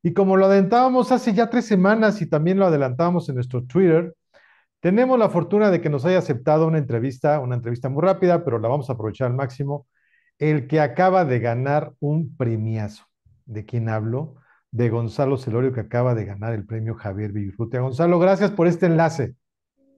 Y como lo adelantábamos hace ya 3 semanas y también lo adelantábamos en nuestro Twitter, tenemos la fortuna de que nos haya aceptado una entrevista muy rápida, pero la vamos a aprovechar al máximo, el que acaba de ganar un premiazo. ¿De quién hablo? De Gonzalo Celorio, que acaba de ganar el premio Javier Villaurrutia. Gonzalo, gracias por este enlace.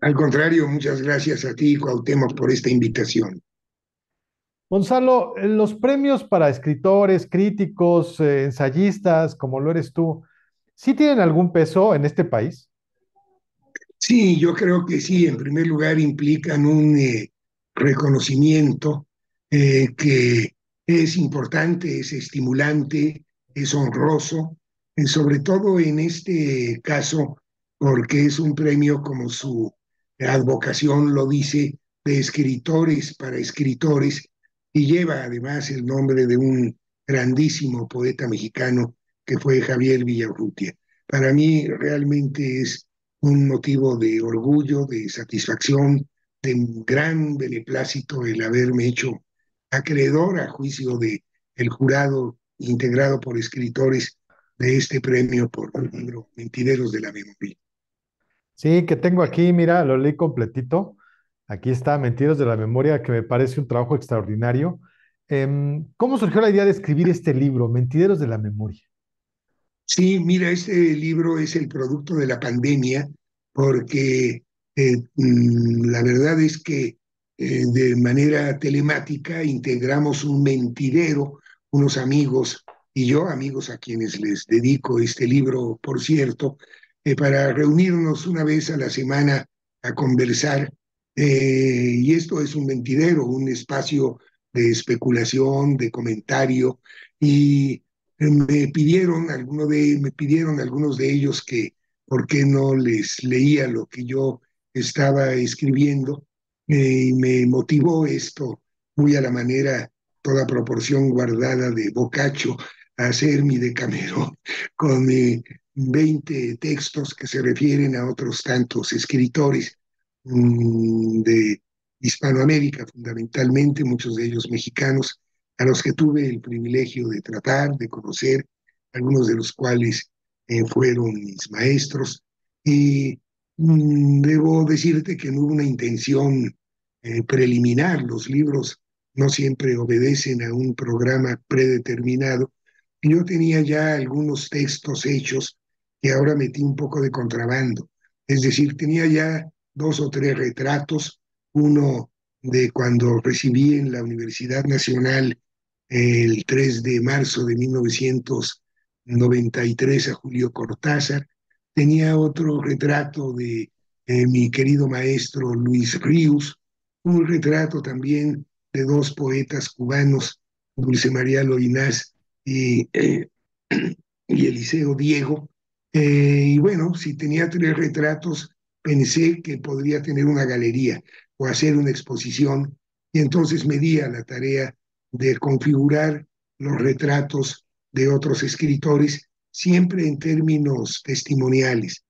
Al contrario, muchas gracias a ti, Cuauhtémoc, por esta invitación. Gonzalo, los premios para escritores, críticos, ensayistas, como lo eres tú, ¿sí tienen algún peso en este país? Sí, yo creo que sí, en primer lugar implican un reconocimiento que es importante, es estimulante, es honroso, sobre todo en este caso, porque es un premio, como su advocación lo dice, de escritores para escritores, y lleva además el nombre de un grandísimo poeta mexicano que fue Javier Villaurrutia. Para mí realmente es un motivo de orgullo, de satisfacción, de gran beneplácito el haberme hecho acreedor a juicio de el jurado integrado por escritores de este premio por el libro Mentideros de la Memoria. Sí, que tengo aquí, mira, lo leí completito. Aquí está, Mentiras de la Memoria, que me parece un trabajo extraordinario. ¿Cómo surgió la idea de escribir este libro, Mentideros de la Memoria? Sí, mira, este libro es el producto de la pandemia porque la verdad es que de manera telemática integramos un mentidero, unos amigos y yo, amigos a quienes les dedico este libro, por cierto, para reunirnos una vez a la semana a conversar. Y esto es un mentidero, un espacio de especulación, de comentario y me pidieron algunos de ellos que por qué no les leía lo que yo estaba escribiendo, y me motivó esto muy a la manera, toda proporción guardada de Boccaccio, a hacer mi Decamerón con 20 textos que se refieren a otros tantos escritores de Hispanoamérica, fundamentalmente, muchos de ellos mexicanos, a los que tuve el privilegio de tratar, de conocer, algunos de los cuales fueron mis maestros. Y debo decirte que no hubo una intención preliminar. Los libros no siempre obedecen a un programa predeterminado. Y yo tenía ya algunos textos hechos que ahora metí un poco de contrabando. Es decir, tenía ya 2 o 3 retratos, uno de cuando recibí en la Universidad Nacional el 3 de marzo de 1993 a Julio Cortázar. Tenía otro retrato de mi querido maestro Luis Ríos, un retrato también de 2 poetas cubanos, Dulce María Loinás y, y Eliseo Diego. Y bueno, si tenía 3 retratos, pensé que podría tener una galería o hacer una exposición, y entonces me di a la tarea de configurar los retratos de otros escritores, siempre en términos testimoniales.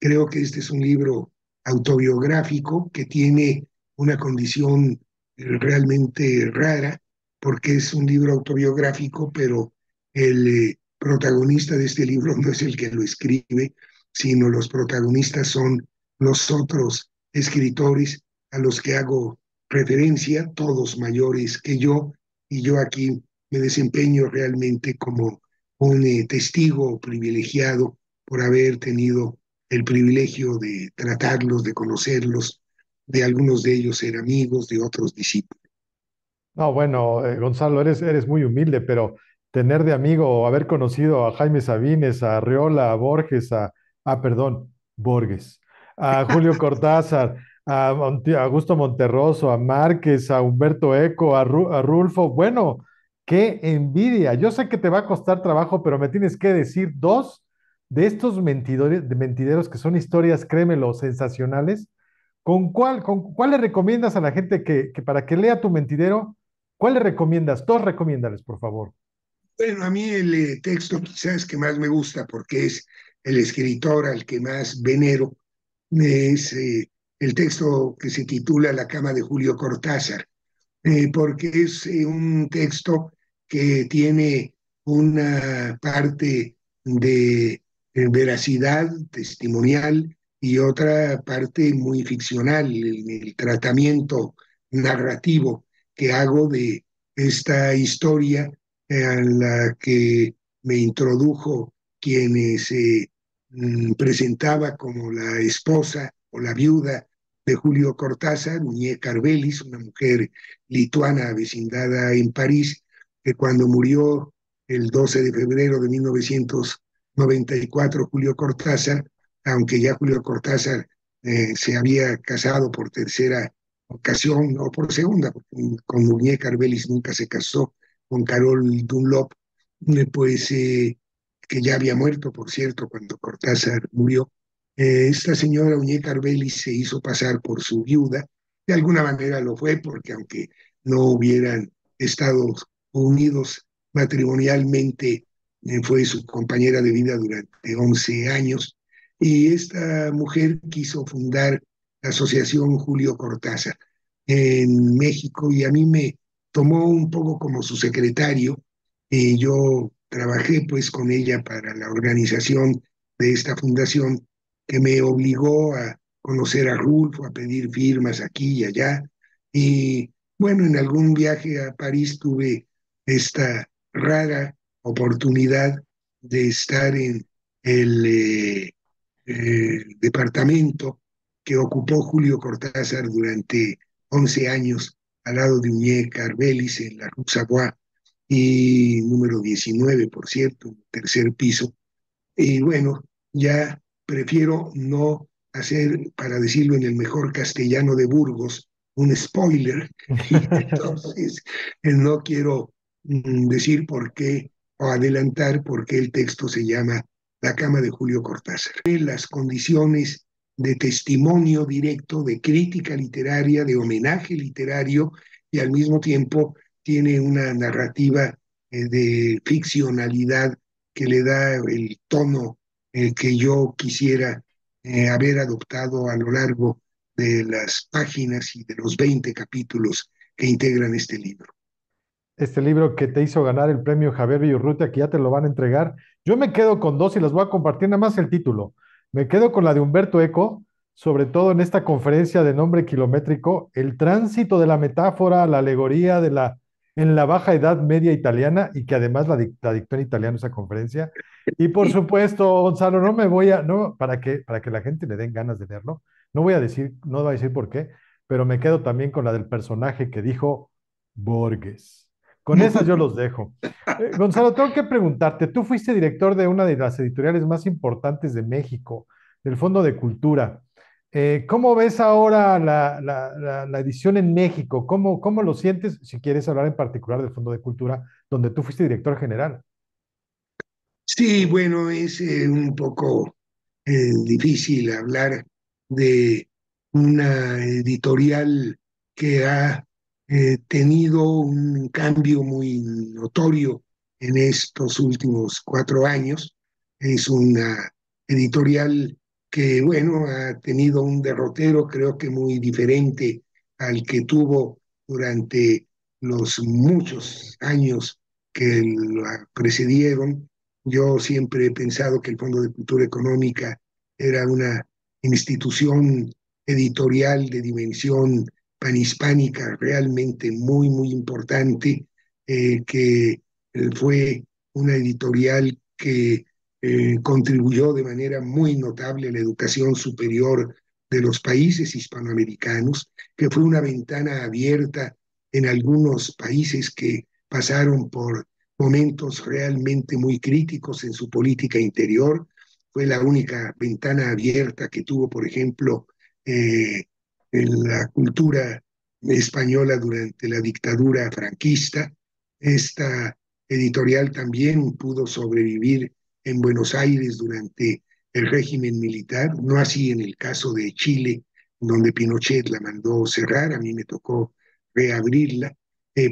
Creo que este es un libro autobiográfico que tiene una condición realmente rara, porque es un libro autobiográfico, pero el protagonista de este libro no es el que lo escribe, sino los protagonistas son los otros escritores a los que hago referencia, todos mayores que yo, y yo aquí me desempeño realmente como un testigo privilegiado por haber tenido el privilegio de tratarlos, de conocerlos, de algunos de ellos ser amigos, de otros discípulos. No, bueno, Gonzalo, eres muy humilde, pero tener de amigo o haber conocido a Jaime Sabines, a Arriola, a Borges, perdón, Borges, a Julio Cortázar, a Augusto Monterroso, a Márquez, a Humberto Eco, a Rulfo, bueno, qué envidia. Yo sé que te va a costar trabajo, pero me tienes que decir dos de estos mentideros que son historias, créemelo, sensacionales. ¿Con cuál le recomiendas a la gente que para que lea tu mentidero? ¿Cuál le recomiendas? Dos recomiéndales, por favor. Bueno, a mí el texto quizás que más me gusta, porque es el escritor al que más venero, es el texto que se titula La cama de Julio Cortázar, porque es un texto que tiene una parte de veracidad testimonial y otra parte muy ficcional, el tratamiento narrativo que hago de esta historia a la que me introdujo quien se presentaba como la esposa o la viuda de Julio Cortázar, Uñé Carvelis, una mujer lituana avecindada en París, que cuando murió el 12 de febrero de 1994 Julio Cortázar, aunque ya Julio Cortázar se había casado por tercera ocasión o por segunda, con Muñe Carvelis nunca se casó, con Carol Dunlop, pues que ya había muerto, por cierto, cuando Cortázar murió. Esta señora Uñé Carvelis se hizo pasar por su viuda, de alguna manera lo fue, porque aunque no hubieran estado unidos matrimonialmente, fue su compañera de vida durante 11 años, y esta mujer quiso fundar la Asociación Julio Cortázar en México y a mí me tomó un poco como su secretario y yo trabajé pues con ella para la organización de esta fundación que me obligó a conocer a Rulfo, a pedir firmas aquí y allá. Y bueno, en algún viaje a París tuve esta rara oportunidad de estar en el departamento que ocupó Julio Cortázar durante 11 años al lado de Uñé Carvelis en la Rue Savoie y número 19, por cierto, tercer piso. Y bueno, ya prefiero no hacer, para decirlo en el mejor castellano de Burgos, un spoiler. Y entonces no quiero decir por qué o adelantar por qué el texto se llama La cama de Julio Cortázar. Las condiciones de testimonio directo, de crítica literaria, de homenaje literario y al mismo tiempo tiene una narrativa de ficcionalidad que le da el tono que yo quisiera haber adoptado a lo largo de las páginas y de los 20 capítulos que integran este libro. Este libro que te hizo ganar el premio Javier Villurrutia, que ya te lo van a entregar. Yo me quedo con dos y las voy a compartir, nada más el título. Me quedo con la de Humberto Eco, sobre todo en esta conferencia de nombre kilométrico, el tránsito de la metáfora, la alegoría en la Baja Edad Media italiana, y que además la dictó en italiano esa conferencia. Y por supuesto, Gonzalo, no me voy a, no, para que la gente le den ganas de leerlo, no voy a decir por qué, pero me quedo también con la del personaje que dijo Borges. Con esas yo los dejo. Gonzalo, tengo que preguntarte, tú fuiste director de una de las editoriales más importantes de México, del Fondo de Cultura. ¿Cómo ves ahora la edición en México? ¿Cómo lo sientes? Si quieres hablar en particular del Fondo de Cultura, donde tú fuiste director general. Sí, bueno, es un poco difícil hablar de una editorial que ha tenido un cambio muy notorio en estos últimos 4 años. Es una editorial que, bueno, ha tenido un derrotero, creo que muy diferente al que tuvo durante los muchos años que la precedieron. Yo siempre he pensado que el Fondo de Cultura Económica era una institución editorial de dimensión panhispánica realmente muy, muy importante, que fue una editorial que contribuyó de manera muy notable a la educación superior de los países hispanoamericanos, que fue una ventana abierta en algunos países que pasaron por momentos realmente muy críticos en su política interior. Fue la única ventana abierta que tuvo, por ejemplo, eh, en la cultura española durante la dictadura franquista. Esta editorial también pudo sobrevivir en Buenos Aires durante el régimen militar, no así en el caso de Chile, donde Pinochet la mandó cerrar, a mí me tocó reabrirla,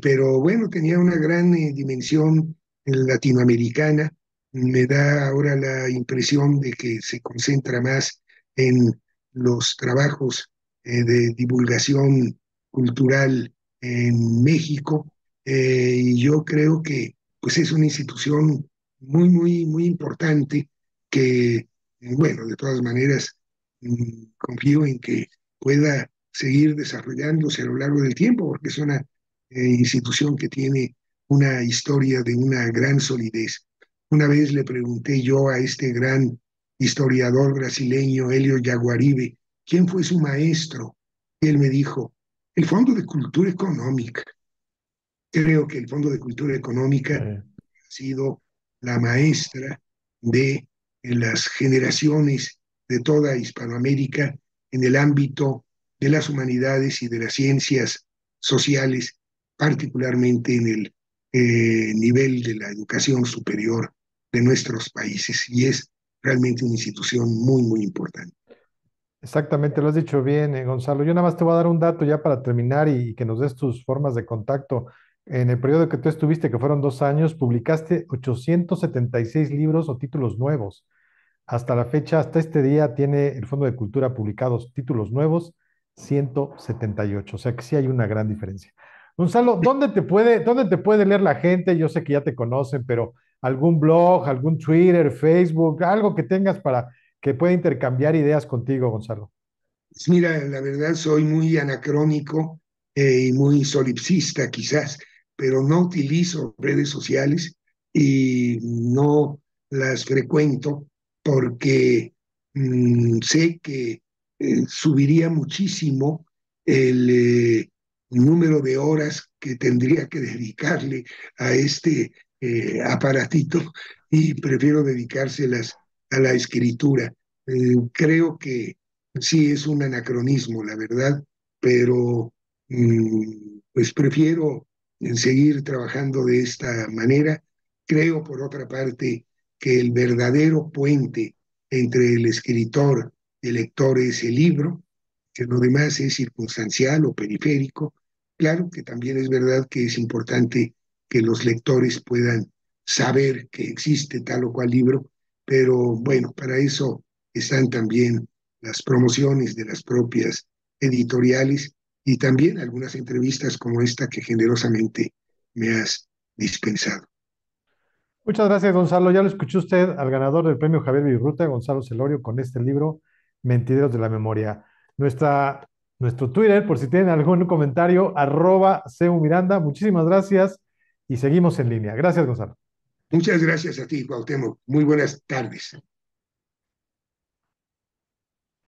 pero bueno, tenía una gran dimensión latinoamericana. Me da ahora la impresión de que se concentra más en los trabajos de divulgación cultural en México, y yo creo que pues es una institución muy importante que, bueno, de todas maneras, confío en que pueda seguir desarrollándose a lo largo del tiempo, porque es una institución que tiene una historia de una gran solidez. Una vez le pregunté yo a este gran historiador brasileño, Helio Jaguaribe, quién fue su maestro. Y él me dijo, el Fondo de Cultura Económica. Creo que el Fondo de Cultura Económica ha Eh, sido la maestra de las generaciones de toda Hispanoamérica en el ámbito de las humanidades y de las ciencias sociales, particularmente en el nivel de la educación superior de nuestros países. Y es realmente una institución muy importante. Exactamente, lo has dicho bien, Gonzalo. Yo nada más te voy a dar un dato ya para terminar y que nos des tus formas de contacto. En el periodo que tú estuviste, que fueron 2 años, publicaste 876 libros o títulos nuevos. Hasta la fecha, hasta este día, tiene el Fondo de Cultura publicados títulos nuevos, 178. O sea que sí hay una gran diferencia. Gonzalo, dónde te puede leer la gente? Yo sé que ya te conocen, pero algún blog, algún Twitter, Facebook, algo que tengas para que pueda intercambiar ideas contigo, Gonzalo. Pues mira, la verdad soy muy anacrónico y muy solipsista quizás, pero no utilizo redes sociales y no las frecuento porque sé que subiría muchísimo el número de horas que tendría que dedicarle a este aparatito y prefiero dedicárselas a la escritura. Creo que sí, es un anacronismo, la verdad, pero pues prefiero seguir trabajando de esta manera. Creo, por otra parte, que el verdadero puente entre el escritor y el lector es el libro, que lo demás es circunstancial o periférico. Claro que también es verdad que es importante que los lectores puedan saber que existe tal o cual libro, pero bueno, para eso están también las promociones de las propias editoriales y también algunas entrevistas como esta que generosamente me has dispensado. Muchas gracias, Gonzalo. Ya lo escuchó usted al ganador del premio Javier Virruta, Gonzalo Celorio, con este libro, Mentideros de la Memoria. Nuestra, nuestro Twitter, por si tienen algún comentario, @CeuMiranda. Muchísimas gracias y seguimos en línea. Gracias, Gonzalo. Muchas gracias a ti, Cuauhtémoc. Muy buenas tardes.